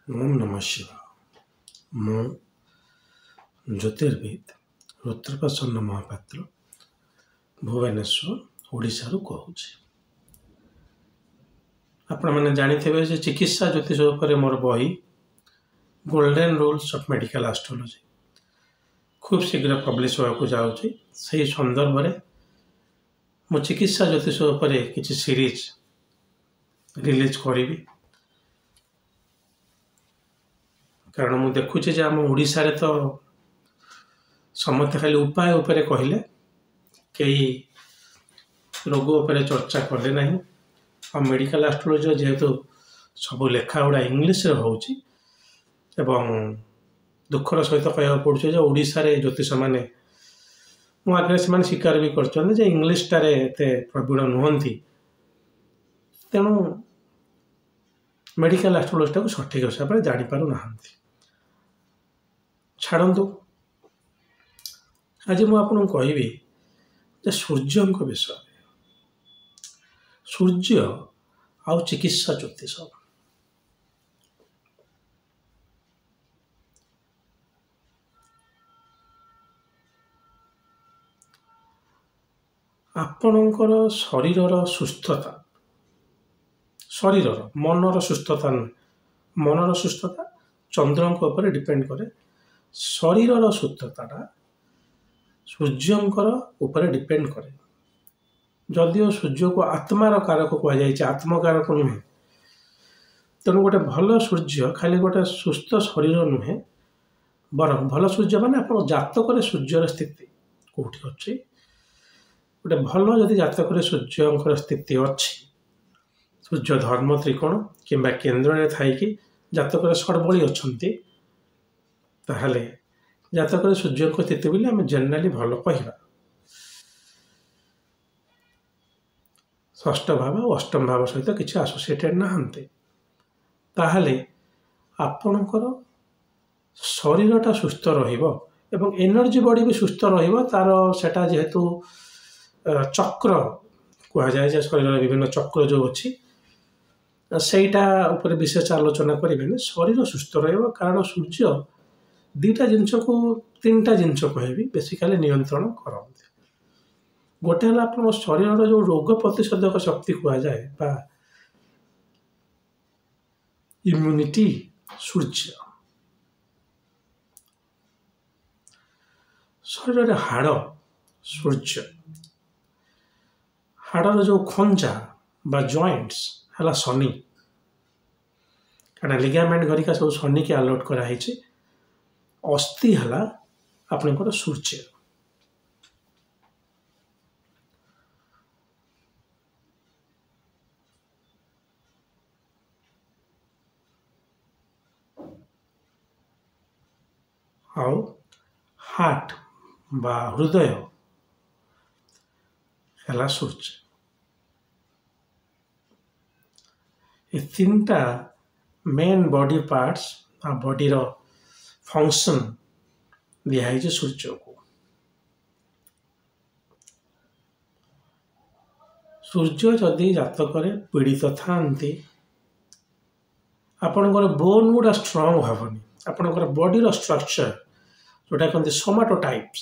ओम नमः शिवाय। मु ज्योतिर्विद रुद्रप्रसन्न महापात्र भुवनेश्वर ओडिशा कहूँ। आपण मैंने जानिथिबे जे चिकित्सा ज्योतिष उपर मोर बही golden rules of medical astrology खूब शीघ्र पब्लिश होगा जाऊँगी। से संदर्भ में मो चिकित्सा ज्योतिष उपर किसी सीरीज रिलीज करी, कारण मु देखुचे जे आम ओडिशा रे तो समस्त खाली उपाय उपरे कहले कई रोग उपरे चर्चा कले नहीं। और मेडिकल एस्ट्रोलॉजी जेहेतु सब लेखा गुड़ा इंग्लीश रे होउची एवं दुखर सहित कह पड़े ओडिशा रे ज्योतिष मैंने मो आगे से स्वीकार भी कर इंग्लीश टारे एते प्रवीण नुहति, तेणु मेडिकल एस्ट्रोलॉजी टाक सठिक हिसाब से जानीपार ना। छाड़ू आज मुझे कहबी सूर्य विषय। सूर्य आउ चिकित्सा ज्योतिष आपणकर शरीर सुस्थता, शरीर मनर सुस्थता नुहे, मनर सुस्थता चंद्र उपर डिपेंड करे। शरीर सुस्थता सूर्यंकर उपर डिपेंड करे। जदिओ सूर्य को आत्मार कारक कहुई, आत्मकारक नुहे, तेणु गोटे भल सूर्य खाली गोटे सुस्थ शरीर नुहे, बर भल सूर्य माने आप जातक सूर्यर स्थिति कौटी अच्छी। गोटे भल जदि जातक सूर्यंकर स्थिति अच्छी, सूर्य धर्म त्रिकोण किंबा केन्द्र में थी जातक सड़बड़ी अच्छा, ताहले जातक सूर्य को स्थिति बोली आम जेनेराली भल कहवा। षष्ठ भाव और अष्टम भाव सहित किसी आसोसिएटेड नहांते, ताहले आपणकर शरीरटा सुस्थ रहिबो एवं एनर्जी बॉडी भी सुस्थ रहिबो। तार सेटा जेहेतु चक्र कहुए, शरीर विभिन्न चक्र जो अच्छी सेटा ऊपर विशेष आलोचना करें। शरीर सुस्थ रहिबो कारण सूर्य दीटा जिनस को तीनटा जिनस कहबी बेसिकाली नियंत्रण करते। गोटे है आप शरीर जो रोग प्रतिषेधक शक्ति कहुए बा इम्यूनिटी, सूर्य शरीर हाड़, सूर्य हाड़र जो खंजा बा जॉइंट्स है शनि, कारण लिगामेंट घरिका सब शनि के अलर्ट कराई। अस्थि है आपणकर सूर्य। आउ हार्ट बा हृदय है सूर्य। ये तीनटा मेन बॉडी पार्ट्स बॉडी रो फंक्शन दिखाई सूर्य को। सूर्य जदि जातक पीड़ित था आपणकर बोन गुड़ा स्ट्रंग हेनी, आपणकर बॉडी स्ट्रक्चर जोटा कहते सोमाटोटाइप्स।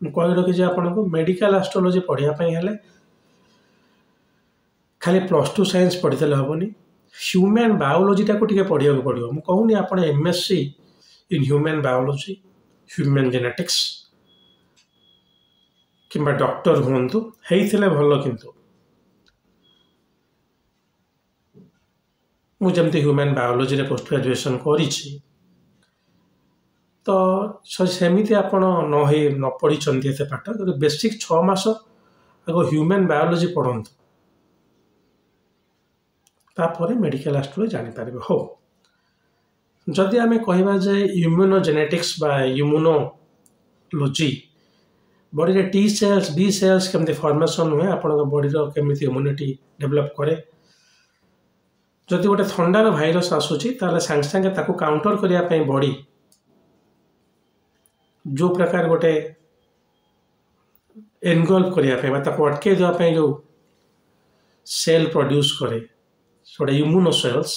कही रखी आपन को मेडिकल एस्ट्रोलॉजी पढ़ाई खाली +2 साइंस पढ़ी हेनी, ह्यूमन बायोलॉजी को पढ़ा पड़ो। मुझे कहूनी आप MSc in human biology, human genetics किंबा डॉक्टर हूँ होते भल। किंतु मुझे ह्यूमन बायोलॉजी रे पोस्ट ग्रेजुएशन करी तो सेमती आप न पढ़ी एत पाठ बेसिक 6 मास आगे ह्यूमन बायोलॉजी पढ़तु, तापर मेडिकल एस्ट्रोलॉजी जानीपर। हो जदि आम कहवा इम्यूनो जेनेटिक्स बा इम्यूनोलॉजी बॉडी रे T सेल्स B सेल्स केमती फॉर्मेशन हुए, आपण बॉडी केमती इम्यूनिटी डेवलप करे। जदि गोटे थंडार भाइरस आसूची ताले सांगे सांगे ताकू काउंटर करने बॉडी जो प्रकार गोटे एनगल्फ करने अटके देवाई जो सेल प्रोड्यूस करे इम्यूनो सेल्स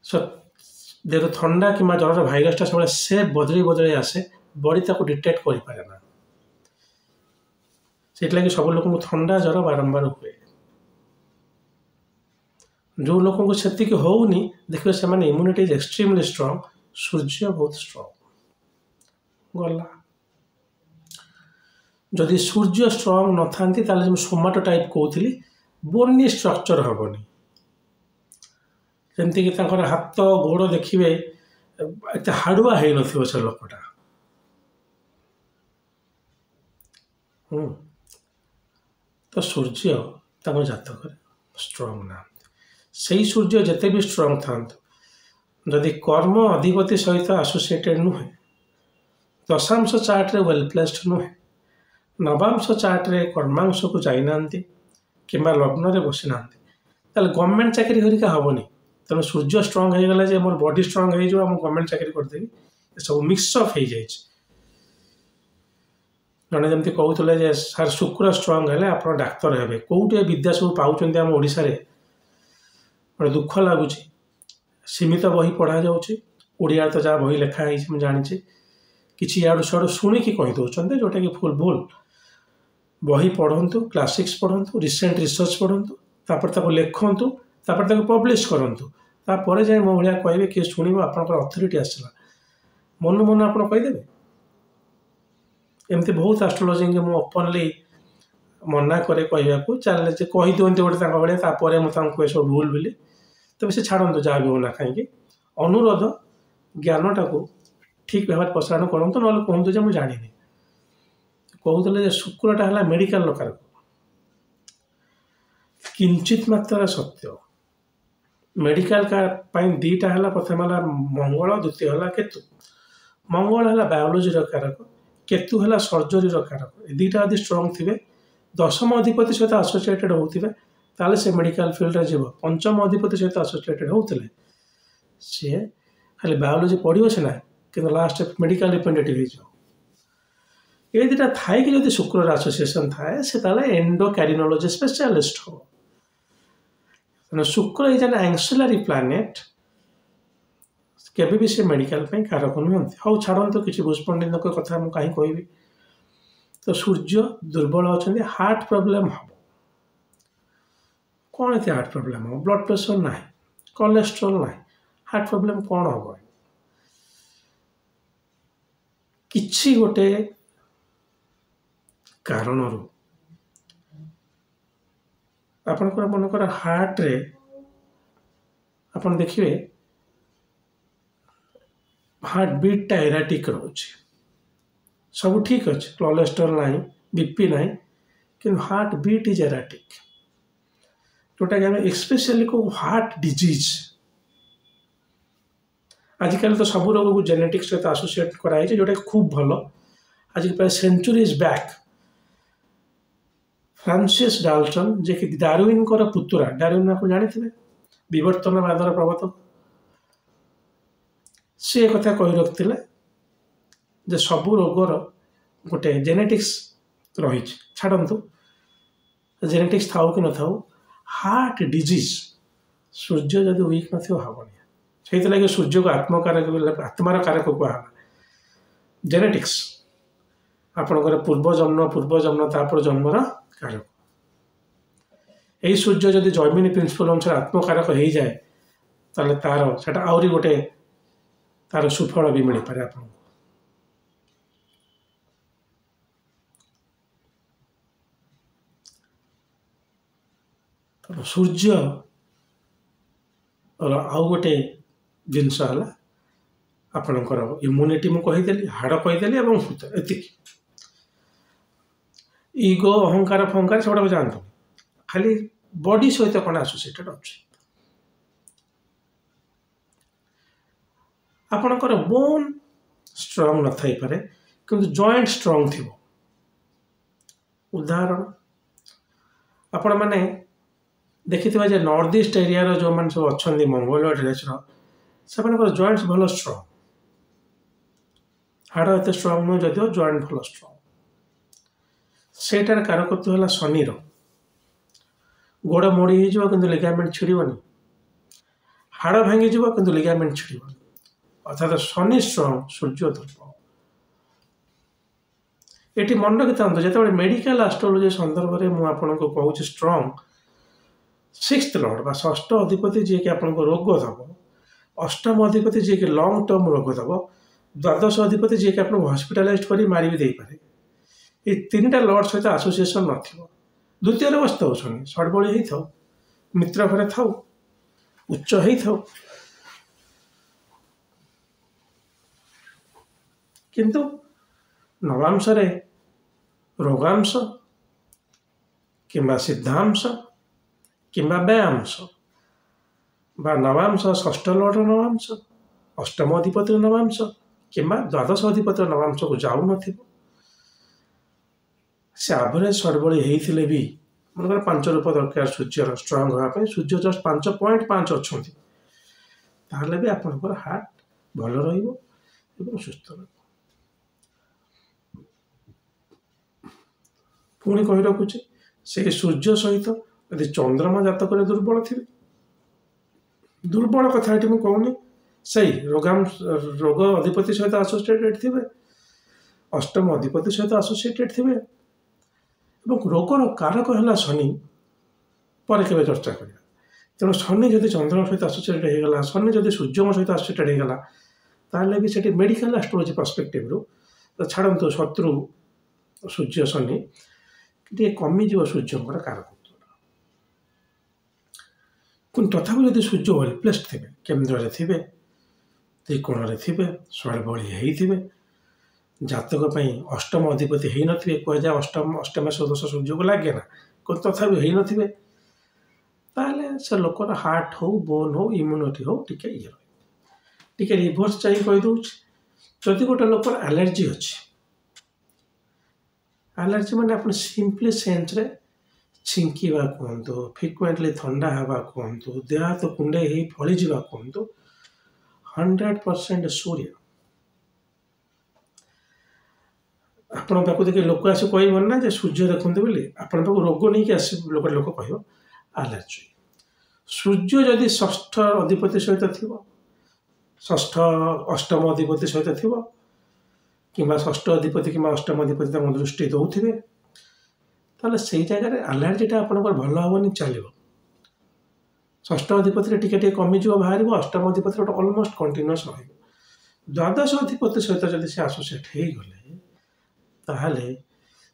ସୋ ଦେହରୁ ଥଣ୍ଡା କିମ୍ବା ଜ୍ୱରର ଭାଇରସଟା ସବୁବେଳେ ସେ ବଦଳି ଆସେ, ବଡି ତାକୁ ଡିଟେକ୍ଟ କରିପାରେ ନା। ସେଥିଲାଗି ସବୁ ଲୋକଙ୍କୁ ଥଣ୍ଡା ଜ୍ୱର ବାରମ୍ବାର ହୁଏ। ଯେଉଁ ଲୋକଙ୍କୁ ସେତିକି ହେଉନି, ଦେଖିବେ ସେମାନେ ଇମ୍ୟୁନିଟି ଇଜ୍ ଏକ୍ସଟ୍ରିମଲି ଷ୍ଟ୍ରଙ୍ଗ, ସୂର୍ଯ୍ୟ ବହୁତ ଷ୍ଟ୍ରଙ୍ଗ। ଗଲା। ଯଦି ସୂର୍ଯ୍ୟ ଷ୍ଟ୍ରଙ୍ଗ ନଥାନ୍ତି ତାହେଲେ ମୁଁ ସୋମାଟୋ ଟାଇପ୍ କହୁଥିଲି, ବୋନି ଷ୍ଟ୍ରକ୍ଚର ହେବନି। ଯେମିତିକି ତାଙ୍କର ହାତ ଗୋଡ଼ ଦେଖିବେ ଏତେ ହାଡ଼ୁଆ ହେଇନଥିବ ସେ ଲୋକଟା। ତ ସୂର୍ଯ୍ୟ ତାଙ୍କ ଜାତକରେ ଷ୍ଟ୍ରଙ୍ଗ ନାହାନ୍ତି। ସେଇ ସୂର୍ଯ୍ୟ ଯେତେ ବି ଷ୍ଟ୍ରଙ୍ଗ ଥାନ୍ତୁ, ଯଦି କର୍ମ ଅଧିପତି ସହିତ ଆସୋସିଏଟେଡ୍ ନୁହେଁ, ଦଶାଂଶ ଚାର୍ଟରେ ୱେଲ୍ ପ୍ଲେସ୍ଡ ନୁହେଁ, ନବାଂଶ ଚାର୍ଟରେ କର୍ମାଂଶକୁ ଯାଇନାହାନ୍ତି କିମ୍ବା ଲଗ୍ନରେ ବସିନାହାନ୍ତି, ତାହେଲେ ଗଭର୍ଣ୍ଣମେଣ୍ଟ ଚାକିରି ହେରିକା ହେବନି। ତେଣୁ ସୂର୍ଯ୍ୟ ଷ୍ଟ୍ରଙ୍ଗ ହେଇଗଲା ଯେ ମୋର ବଡି ଷ୍ଟ୍ରଙ୍ଗ ହେଇଯିବ, ମୁଁ ଗଭର୍ଣ୍ଣମେଣ୍ଟ ଚାକିରି କରିଦେବି, ଏସବୁ ମିକ୍ସଅପ୍ ହେଇଯାଇଛି। ଜଣେ ଯେମିତି କହୁଥିଲେ ଯେ ସାର୍ ଶୁକ୍ର ଷ୍ଟ୍ରଙ୍ଗ ହେଲେ ଆପଣ ଡାକ୍ତର ହେବେ। କେଉଁଠି ଏ ବିଦ୍ୟା ସବୁ ପାଉଛନ୍ତି ଆମ ଓଡ଼ିଶାରେ, ଗୋଟେ ଦୁଃଖ ଲାଗୁଛି। ସୀମିତ ବହି ପଢ଼ାଯାଉଛି, ଓଡ଼ିଆରେ ତ ଯାହା ବହି ଲେଖା ହେଇଛି ମୁଁ ଜାଣିଛି, କିଛି ଇଆଡ଼ୁ ସିଆଡ଼ୁ ଶୁଣିକି କହିଦେଉଛନ୍ତି, ଯେଉଁଟାକି ଭୁଲ। ବହି ପଢ଼ନ୍ତୁ, କ୍ଲାସିକ୍ସ ପଢ଼ନ୍ତୁ, ରିସେଣ୍ଟ ରିସର୍ଚ୍ଚ ପଢ଼ନ୍ତୁ, ତାପରେ ତାକୁ ଲେଖନ୍ତୁ, ତାପରେ ତାକୁ ପବ୍ଲିଶ କରନ୍ତୁ, ତାପରେ ଯାଇ ମୋ ଭଳିଆ କହିବେ, କିଏ ଶୁଣିବ, ଆପଣଙ୍କର ଅଥରିଟି ଆସିଲା। ମନୁ ଆପଣ କହିଦେବେ। ଏମିତି ବହୁତ ଆଷ୍ଟ୍ରୋଲୋଜିଙ୍କୁ ମୁଁ ଓପନଲି ମନା କରେ କହିବାକୁ, ଚାଲେ ଯେ କହିଦିଅନ୍ତି ଗୋଟେ ତାଙ୍କ ଭଳିଆ, ତାପରେ ମୁଁ ତାଙ୍କୁ ଏସବୁ ଭୁଲ ବୋଲି। ତେବେ ସେ ଛାଡ଼ନ୍ତୁ, ଯାହା ବି ହେଉନା କାହିଁକି, ଅନୁରୋଧ ଜ୍ଞାନଟାକୁ ଠିକ୍ ଭାବରେ ପ୍ରସାରଣ କରନ୍ତୁ, ନହେଲେ କୁହନ୍ତୁ ଯେ ମୁଁ ଜାଣିନି। କହୁଥିଲେ ଯେ ଶୁକ୍ରଟା ହେଲା ମେଡ଼ିକାଲର କାରକ, କିଞ୍ଚିତ ମାତ୍ରାରେ ସତ୍ୟ। ମେଡ଼ିକାଲ ପାଇଁ ଦୁଇଟା ହେଲା, ପ୍ରଥମ ହେଲା ମଙ୍ଗଳ, ଦ୍ୱିତୀୟ ହେଲା କେତୁ। ମଙ୍ଗଳ ହେଲା ବାୟୋଲୋଜିର କାରକ, କେତୁ ହେଲା ସର୍ଜରୀର କାରକ। ଏ ଦୁଇଟା ଯଦି ଷ୍ଟ୍ରଙ୍ଗ ଥିବେ, ଦଶମ ଅଧିପତି ସହିତ ଆସୋସିଏଟେଡ୍ ହେଉଥିବେ, ତାହେଲେ ସେ ମେଡ଼ିକାଲ ଫିଲ୍ଡରେ ଯିବ। ପଞ୍ଚମ ଅଧିପତି ସହିତ ଆସୋସିଏଟେଡ୍ ହେଉଥିଲେ ସିଏ ଖାଲି ବାୟୋଲୋଜି ପଢ଼ିବ ସିନା, କିନ୍ତୁ ଲାଷ୍ଟ ମେଡ଼ିକାଲ ରିପ୍ରେଜେଣ୍ଟେଟିଭ୍ ହେଇଯିବ। ଏ ଦୁଇଟା ଥାଇକି ଯଦି ଶୁକ୍ରର ଆସୋସିଏସନ୍ ଥାଏ, ସେ ତାହେଲେ ଏଣ୍ଡୋକ୍ରାଇନୋଲୋଜି ସ୍ପେଶାଲିଷ୍ଟ ହେବ। ତେଣୁ ଶୁକ୍ର ଇଜ୍ ଆନ୍ ଆକ୍ସିଲାରୀ ପ୍ଲାନେଟ୍, କେବେ ବି ସେ ମେଡ଼ିକାଲ ପାଇଁ କାରକ ନୁହନ୍ତି। ହଉ ଛାଡ଼ନ୍ତୁ, କିଛି ବୁଝପଣ୍ଡିତଙ୍କ କଥା ମୁଁ କାହିଁ କହିବି। ତ ସୂର୍ଯ୍ୟ ଦୁର୍ବଳ ଅଛନ୍ତି, ହାର୍ଟ ପ୍ରୋବ୍ଲେମ୍ ହେବ। କ'ଣ ଏତେ ହାର୍ଟ ପ୍ରୋବ୍ଲେମ୍ ହେବ? ବ୍ଲଡ଼ ପ୍ରେସର ନାହିଁ, କୋଲେଷ୍ଟ୍ରଲ୍ ନାହିଁ, ହାର୍ଟ ପ୍ରୋବ୍ଲେମ୍ କ'ଣ ହେବ? କିଛି ଗୋଟେ କାରଣରୁ ଆପଣଙ୍କର ମନେକର ହାର୍ଟରେ ଆପଣ ଦେଖିବେ ହାର୍ଟ ବିଟ୍ଟା ଏରାଟିକ୍ ରହୁଛି, ସବୁ ଠିକ୍ ଅଛି, କୋଲେଷ୍ଟ୍ରଲ୍ ନାହିଁ, ବିପି ନାହିଁ, କିନ୍ତୁ ହାର୍ଟ ବିଟ୍ ଇଜ୍ ଏରାଟିକ୍, ଯେଉଁଟାକି ଆମେ ଏକ୍ସପେସିଆଲି କେଉଁ ହାର୍ଟ ଡିଜିଜ୍। ଆଜିକାଲି ତ ସବୁ ରୋଗକୁ ଜେନେଟିକ୍ସ ସହିତ ଆସୋସିଏଟ୍ କରାଯାଇଛି, ଯେଉଁଟାକି ଖୁବ୍ ଭଲ। ଆଜି ପ୍ରାୟ ସେଞ୍ଚୁରିଜ୍ ବ୍ୟାକ୍ ଫ୍ରାନ୍ସିସ୍ ଡାଲ୍ଟନ୍, ଯିଏକି ଡାରୱିନ୍ଙ୍କର ପୁତୁରା, ଡାରୱିନ୍ ଆପଣ ଜାଣିଥିବେ, ବିବର୍ତ୍ତନବାଦର ପ୍ରବର୍ତ୍ତକ, ସେ କଥା କହି ରଖିଥିଲେ ଯେ ସବୁ ରୋଗର ଗୋଟେ ଜେନେଟିକ୍ସ ରହିଛି। ଛାଡ଼ନ୍ତୁ, ଜେନେଟିକ୍ସ ଥାଉ କି ନଥାଉ, ହାର୍ଟ ଡିଜିଜ୍ ସୂର୍ଯ୍ୟ ଯଦି ୱିକ୍ ନଥିବ ହେବନି। ସେଇଥିଲାଗି ସୂର୍ଯ୍ୟକୁ ଆତ୍ମାର କାରକ କୁହାହେଲା। ଜେନେଟିକ୍ସ ଆପଣଙ୍କର ପୂର୍ବଜନ୍ମ ତାପରେ ଜନ୍ମର କାରକ। ଏଇ ସୂର୍ଯ୍ୟ ଯଦି ଜୈମିନୀ ପ୍ରିନ୍ସିପଲ୍ ଅନୁସାରେ ଆତ୍ମକାରକ ହେଇଯାଏ, ତାହେଲେ ସେଟା ଆହୁରି ଗୋଟେ ତାର ସୁଫଳ ବି ମିଳିପାରେ ଆପଣଙ୍କୁ। ସୂର୍ଯ୍ୟର ଆଉ ଗୋଟେ ଜିନିଷ ହେଲା ଆପଣଙ୍କର ଇମ୍ୟୁନିଟି। ମୁଁ କହିଦେଲି, ହାଡ଼ କହିଦେଲି, ଏବଂ ହୃଦୟ, ଏତିକି। ଇଗୋ, ଅହଙ୍କାର ଫହଙ୍କାର ସେଗୁଡ଼ାକୁ ଜାଣନ୍ତୁ, ଖାଲି ବଡି ସହିତ କ'ଣ ଆସୋସିଏଟେଡ୍ ଅଛି। ଆପଣଙ୍କର ବୋନ୍ ଷ୍ଟ୍ରଙ୍ଗ ନଥାଇପାରେ, କିନ୍ତୁ ଜଏଣ୍ଟ ଷ୍ଟ୍ରଙ୍ଗ ଥିବ। ଉଦାହରଣ, ଆପଣମାନେ ଦେଖିଥିବା ଯେ ନର୍ଥ ଇଷ୍ଟ ଏରିଆର ଯେଉଁମାନେ ସବୁ ଅଛନ୍ତି ମଙ୍ଗୋଲଏଡ୍ ରେସ୍ର, ସେମାନଙ୍କର ଜଏଣ୍ଟସ୍ ଭଲ ଷ୍ଟ୍ରଙ୍ଗ। ହାଡ଼ ଏତେ ଷ୍ଟ୍ରଙ୍ଗ ନୁହେଁ ଯଦିଓ ଜଏଣ୍ଟ ଭଲ ଷ୍ଟ୍ରଙ୍ଗ। ସେଇଟାର କାରକତ୍ୱ ହେଲା ଶନିର। ଗୋଡ଼ ମୋଡ଼ି ହେଇଯିବ କିନ୍ତୁ ଲିଗାମେଣ୍ଟ ଛିଡ଼ିବନି। हाड़ भांगी किंतु लिगामेंट छिड़ब अर्थात शनि स्ट्रंग सूर्य दुर्बल। ये मन रखि जो मेडिकल एस्ट्रोलॉजी संदर्भ में मुझे कहूँ स्ट्रंग सिक्स्थ लॉर्ड बा षष्ठ अधिपति जी कि आपको रोग दब, अष्टम अधिपति जी कि लंग टर्म रोग दब, द्वादश अधिपति जी कि आपको हॉस्पिटलाइज कर मारी भी देपारे। ये तीन टा लॉर्ड सहित एसोसिएशन नथिबो। द्वितीय बसत होनी सड़बड़ी हो मित्र घरे था उच्च हो किंतु नवांश रोगांश किंबा सिद्धांश किंबा व्यायांश बा नवांश षष्ठ लॉर्ड नवांश अष्टम अधिपति नवांश किंबा द्वादश अधिपति नवांश को जाऊ न से एवरेज सड़बड़ी होते भी मनकर 5 रूप दरकार सूर्यर स्ट्रंग होगापी सूर्य जस्ट 5.5 अच्छा ताहले भी आपंकर हार्ट भल रुस्थ रही। पुणी कही रखुचे से सूर्य सहित यदि चंद्रमा जातक दुर्बल थे दुर्बल कथा मुझे कहूनी सही रोग अधिपति सहित आसोसिएटेड थे अष्टम अधिपति सहित आसोसिएटेड थे रोगर कारक है शनि पर के चर्चा करा। तेणु शनि जदि चंद्रमा सहित आसोसिएटेड होगा शनि जदि सूर्य सहित आसोसिएटेड होगा ताहले भी से मेडिकल एस्ट्रोलॉजी पर्सपेक्टिव रू छाड़ू शत्रु सूर्य शनि टे कमिज सूर्य कारक तथापि जदि सूर्य वेलप्लेस्ड थे केन्द्र थे त्रिकोण थे सड़बड़ी होते जातक अष्टम अधिपति हो नथिबे कहुए अष्टम दोष सूर्य को लगे ना तथापि हो नथिबे ताहले से लोकर हार्ट हो बोन हो इम्यूनिटी हो टिके ये टिके रिभर्स चाहिए कहीदे जदि गोटे लोकर एलर्जी अच्छी एलर्जी मैंने आप सिंपली सेन्स रे छिंकिवा कहतु फ्रिक्वेंटली थंडा हवा कहतु देह हाथ कुंडे ही फलीजा कहतु 100% सूर्य आपण पाक देखिए लोक आस कह ना जे सूर्य देखते बोली आपण पाक रोग नहीं आस लोक कह एलर्जी। सूर्य जदि षष्ठ अधिपति सहित थी षष्ठ अष्टम अधिपति सहित थी कि षष्ठ अधिपति कि अष्टम अधिपति दृष्टि दौथे ताले से जगह एलर्जीटा आप भल हेनी चलो षष्ठ अधिपति टे कमिज बाहर अष्टम अधिपति गोटे अलमोस्ट कंटिन्यूअस द्वादश अधिपति सहित जब से आसोसिएट हो गले ताहले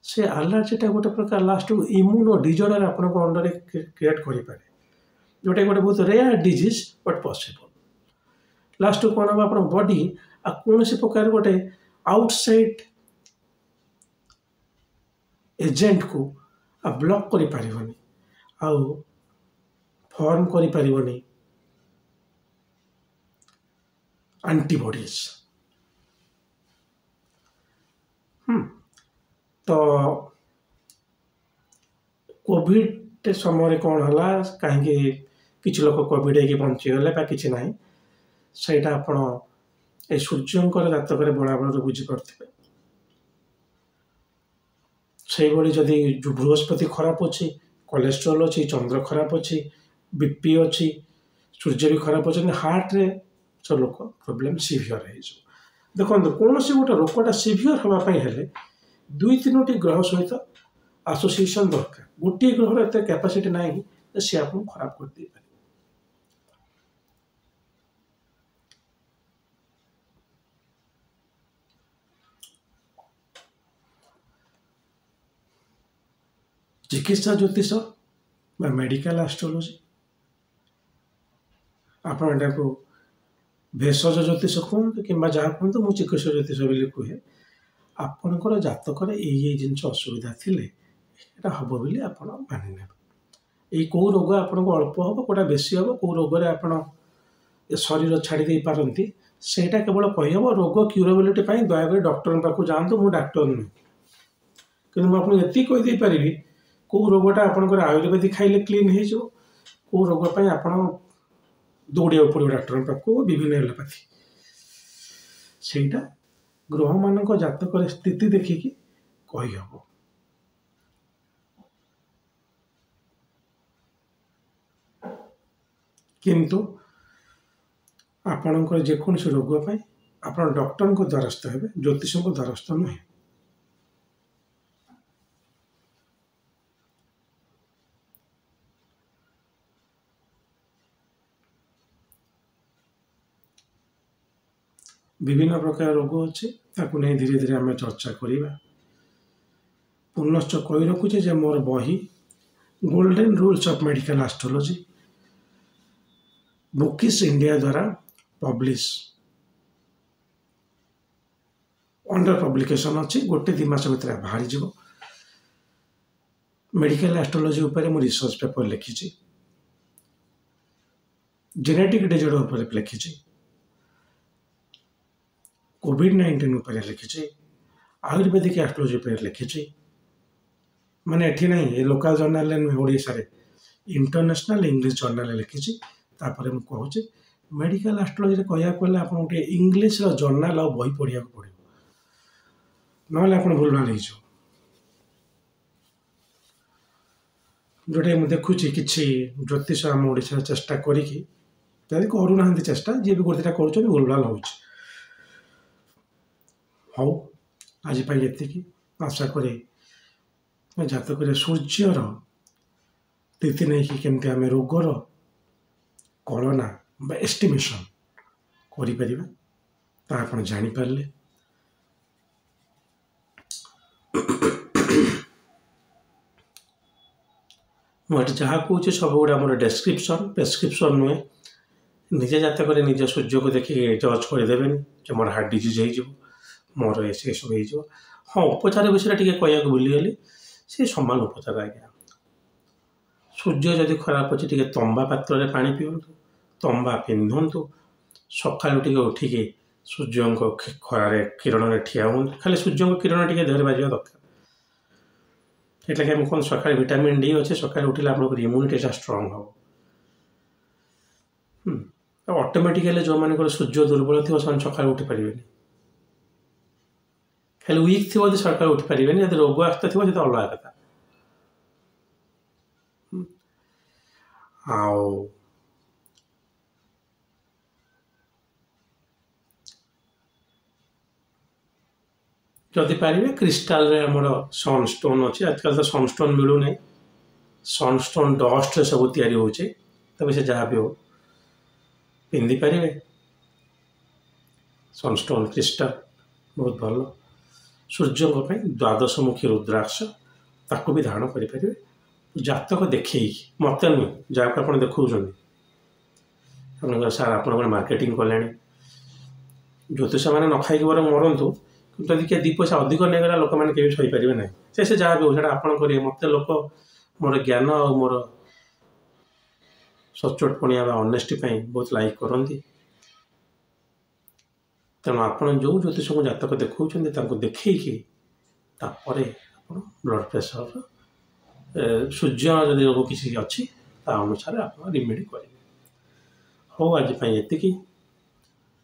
से एलर्जीटा गोटे प्रकार लास्ट इम्यूनो डिजर्डर आप अंडर क्रिएट करें जोटा गोटे बहुत rare disease but possible last कौन हम आप बॉडी कौन प्रकार गोटे आउटसाइड एजेंट को ब्लॉक करि पारिबनी आउ फॉर्म करि पारिबनी एंटीबॉडीज। तो कोविड समय कौन है कहीं किसी लोग कोविड है बंचीगले कि ना सहीटा आप सूर्यंकर जातक बराबर बुझीपे से जदि बृहस्पति खराब अच्छी कोलेस्ट्रोल अच्छी चंद्र खराब अच्छी बीपी अच्छी सूर्य भी खराब अच्छे हार्ट रे सब लोक प्रोब्लेम सीवियर हो देखो कौन सी गोटे रोगटा सीवियर हाँपाई हेले 2-3 ग्रह सहित आसोसिएशन दरकार गोटे ग्रहर एत कैपेसिटी ना सी आप खराब कर दे पारे। चिकित्सा ज्योतिष मेडिकल एस्ट्रोलॉजी आप भेषज ज्योतिष कहतु कि जहाँ कहतु मुझे चिकित्सा ज्योतिष बोली कहे आपणकर जातक ये जिन असुविधा थी हम बोली आप मानि ने कौ रोग आपको अल्प हम कौटा बेसी हम कौ रोग आप शरीर छाड़ी दे पारती सेटा केवल कहीहब रोग क्यूरेबिलिटी दयाकोरी डॉक्टर पाक जातु मुझे डाक्टर नुह कि मुझे कहीदे पारि कौ रोगटा आपंकर आयुर्वेदिक खाइले क्लीन हो कौ रोग आप दौड़ा पड़ो डाक्टर पाक विभिन्न एलोपैथी सेटा ग्रह मान जातक स्थिति देखिकी कहीहब। किंतु ଆପଣଙ୍କର ଯେକୌଣସି ରୋଗ ପାଇଁ ଆପଣ ଡକ୍ଟରଙ୍କ ଦ୍ୱାରସ୍ଥ ହେବେ, ଜ୍ୟୋତିଷଙ୍କ ଦ୍ୱାରସ୍ଥ ନୁହେଁ। ବିଭିନ୍ନ ପ୍ରକାର ରୋଗ ଅଛି, ତାକୁ ନେଇ ଧୀରେ ଧୀରେ ଆମେ ଚର୍ଚ୍ଚା କରିବା। ପୁନଶ୍ଚ କହି ରଖୁଛେ ଯେ ମୋର ବହି golden rules of medical astrology ବୁକିସ୍ ଇଣ୍ଡିଆ ଦ୍ୱାରା ପବ୍ଲିଶ ଅଣ୍ଡର ପବ୍ଲିକେସନ୍ ଅଛି। 1-2 ମାସ ଭିତରେ ବାହାରିଯିବ। ମେଡିକାଲ ଆଷ୍ଟ୍ରୋଲୋଜି ଉପରେ ମୁଁ ରିସର୍ଚ୍ଚ ପେପର ଲେଖିଛି, ଜେନେଟିକ୍ ଡିଜର୍ଡର ଉପରେ ଲେଖିଛି, କୋଭିଡ-19 ଉପରେ ଲେଖିଛି, ଆୟୁର୍ବେଦିକ ଆଷ୍ଟ୍ରୋଲୋଜି ଉପରେ ଲେଖିଛି। ମାନେ ଏଠି ନାହିଁ, ଏ ଲୋକାଲ ଜର୍ନାଲରେ ନୁହେଁ, ଓଡ଼ିଶାରେ ଇଣ୍ଟରନ୍ୟାସନାଲ ଇଂଲିଶ ଜର୍ନାଲରେ ଲେଖିଛି। ତାପରେ ମୁଁ କହୁଛି ମେଡିକାଲ ଆଷ୍ଟ୍ରୋଲୋଜିରେ କହିବାକୁ ଗଲେ ଆପଣଙ୍କୁ ଟିକେ ଇଂଲିଶର ଜର୍ନାଲ ଆଉ ବହି ପଢ଼ିବାକୁ ପଡ଼ିବ, ନହେଲେ ଆପଣ ଭୁଲଭାଲ ହେଇଯିବ। ଯେଉଁଟାକି ମୁଁ ଦେଖୁଛି କିଛି ଜ୍ୟୋତିଷ ଆମ ଓଡ଼ିଶାରେ ଚେଷ୍ଟା କରିକି ଯଦି କରୁନାହାନ୍ତି ଚେଷ୍ଟା, ଯିଏ ବି ଗୋଟେ କରୁଛନ୍ତି ଭୁଲଭାଲ ହେଉଛି। ହଉ, ଆଜି ପାଇଁ ଏତିକି। ଆଶା କରେ ଜାତକରେ ସୂର୍ଯ୍ୟର ସ୍ଥିତି ନେଇକି କେମିତି ଆମେ ରୋଗର କଳନା ବା ଏଷ୍ଟିମେସନ୍ କରିପାରିବା ତାହା ଆପଣ ଜାଣିପାରିଲେ। ମୁଁ ଏଠି ଯାହା କହୁଛି ସବୁଗୁଡ଼ା ଆମର ଡେସ୍କ୍ରିପସନ୍, ପ୍ରେସ୍କ୍ରିପସନ୍ ନୁହେଁ। ନିଜେ ଜାତକରେ ନିଜ ସୂର୍ଯ୍ୟକୁ ଦେଖିକି ଜଜ୍ କରିଦେବେନି ଯେ ମୋର ହାର୍ଟ ଡିଜିଜ୍ ହେଇଯିବ, ମୋର ଏସବୁ ହେଇଯିବ। ହଁ, ଉପଚାର ବିଷୟରେ ଟିକେ କହିବାକୁ ଭୁଲିଗଲି, ସେ ସମାନ ଉପଚାର ଆଜ୍ଞା। ସୂର୍ଯ୍ୟ ଯଦି ଖରାପ ଅଛି ଟିକେ ତମ୍ବା ପାତ୍ରରେ ପାଣି ପିଅନ୍ତୁ, ତମ୍ବା ପିନ୍ଧନ୍ତୁ, ସକାଳୁ ଟିକେ ଉଠିକି ସୂର୍ଯ୍ୟଙ୍କ ଖରାରେ କିରଣରେ ଠିଆ ହୁଅନ୍ତୁ। ଖାଲି ସୂର୍ଯ୍ୟଙ୍କ କିରଣ ଟିକେ ଦେହରେ ବାଜିବା ଦରକାର। ଏଥିଲାଗି ଆମେ କ'ଣ ସକାଳେ ଭିଟାମିନ୍ ଡି ଅଛି, ସକାଳେ ଉଠିଲେ ଆପଣଙ୍କର ଇମ୍ୟୁନିଟିଟା ଷ୍ଟ୍ରଙ୍ଗ ହେବ। ଆଉ ଅଟୋମେଟିକାଲି ଯେଉଁମାନଙ୍କର ସୂର୍ଯ୍ୟ ଦୁର୍ବଳ ଥିବ ସେମାନେ ସକାଳୁ ଉଠି ପାରିବେନି। ଖାଲି ୱିକ୍ ଥିବ ଯଦି ସକାଳୁ ଉଠି ପାରିବେନି, ଯଦି ରୋଗ ଆସିଥିବ ସେତ ଅଲଗା କଥା। ଆଉ ଯଦି ପାରିବେ କ୍ରିଷ୍ଟାଲରେ ଆମର ସନଷ୍ଟୋନ୍ ଅଛି। ଆଜିକାଲି ତ ସନଷ୍ଟୋନ୍ ମିଳୁନାହିଁ, ସନଷ୍ଟୋନ୍ ଡଷ୍ଟରେ ସବୁ ତିଆରି ହେଉଛି। ତେବେ ସେ ଯାହା ବି ହଉ ପିନ୍ଧିପାରିବେ। ସନଷ୍ଟୋନ୍ କ୍ରିଷ୍ଟାଲ ବହୁତ ଭଲ। ସୂର୍ଯ୍ୟଙ୍କ ପାଇଁ 12ମୁଖୀ ରୁଦ୍ରାକ୍ଷ, ତାକୁ ବି ଧାରଣ କରିପାରିବେ ଜାତକ ଦେଖେଇକି, ମୋତେ ନୁହେଁ, ଯାହାକୁ ଆପଣ ଦେଖାଉଛନ୍ତି। ଆପଣଙ୍କର ସାର୍ ଆପଣଙ୍କର ମାର୍କେଟିଂ କଲେଣି, ଜ୍ୟୋତିଷମାନେ ନ ଖାଇକି ବରଂ ମରନ୍ତୁ, କିନ୍ତୁ ଯଦି କିଏ 2 ପଇସା ଅଧିକ ନେଇଗଲା ଲୋକମାନେ କେବେ ସହିପାରିବେ ନାହିଁ। ସେ ଯାହା ବି ହଉ ସେଇଟା ଆପଣ କରିବେ। ମୋତେ ଲୋକ ମୋର ଜ୍ଞାନ ଆଉ ମୋର ସଚ୍ଚୋଟପଣିଆ ବା ଅନେଷ୍ଟି ପାଇଁ ବହୁତ ଲାଇକ୍ କରନ୍ତି। ତେଣୁ ଆପଣ ଯେଉଁ ଜ୍ୟୋତିଷଙ୍କୁ ଜାତକ ଦେଖାଉଛନ୍ତି ତାଙ୍କୁ ଦେଖେଇକି ତାପରେ ଆପଣ ବ୍ଲଡ଼ ପ୍ରେସର, ସୂର୍ଯ୍ୟ ଯଦି ରୋଗ କିଛି ଅଛି ତା ଅନୁସାରେ ଆପଣ ରିମେଡ଼ି କରିବେ। ହଉ, ଆଜି ପାଇଁ ଏତିକି।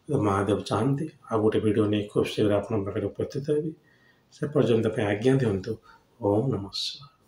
ମହାଦେବ ଚାହାନ୍ତି ଆଉ ଗୋଟେ ଭିଡ଼ିଓ ନେଇ ଖୁବ୍ ଶୀଘ୍ର ଆପଣଙ୍କ ପାଖରେ ଉପସ୍ଥିତ ହେବି। ସେ ପର୍ଯ୍ୟନ୍ତ ପାଇଁ ଆଜ୍ଞା ଦିଅନ୍ତୁ। ଓମ୍ ନମଃ ଶିବାୟ।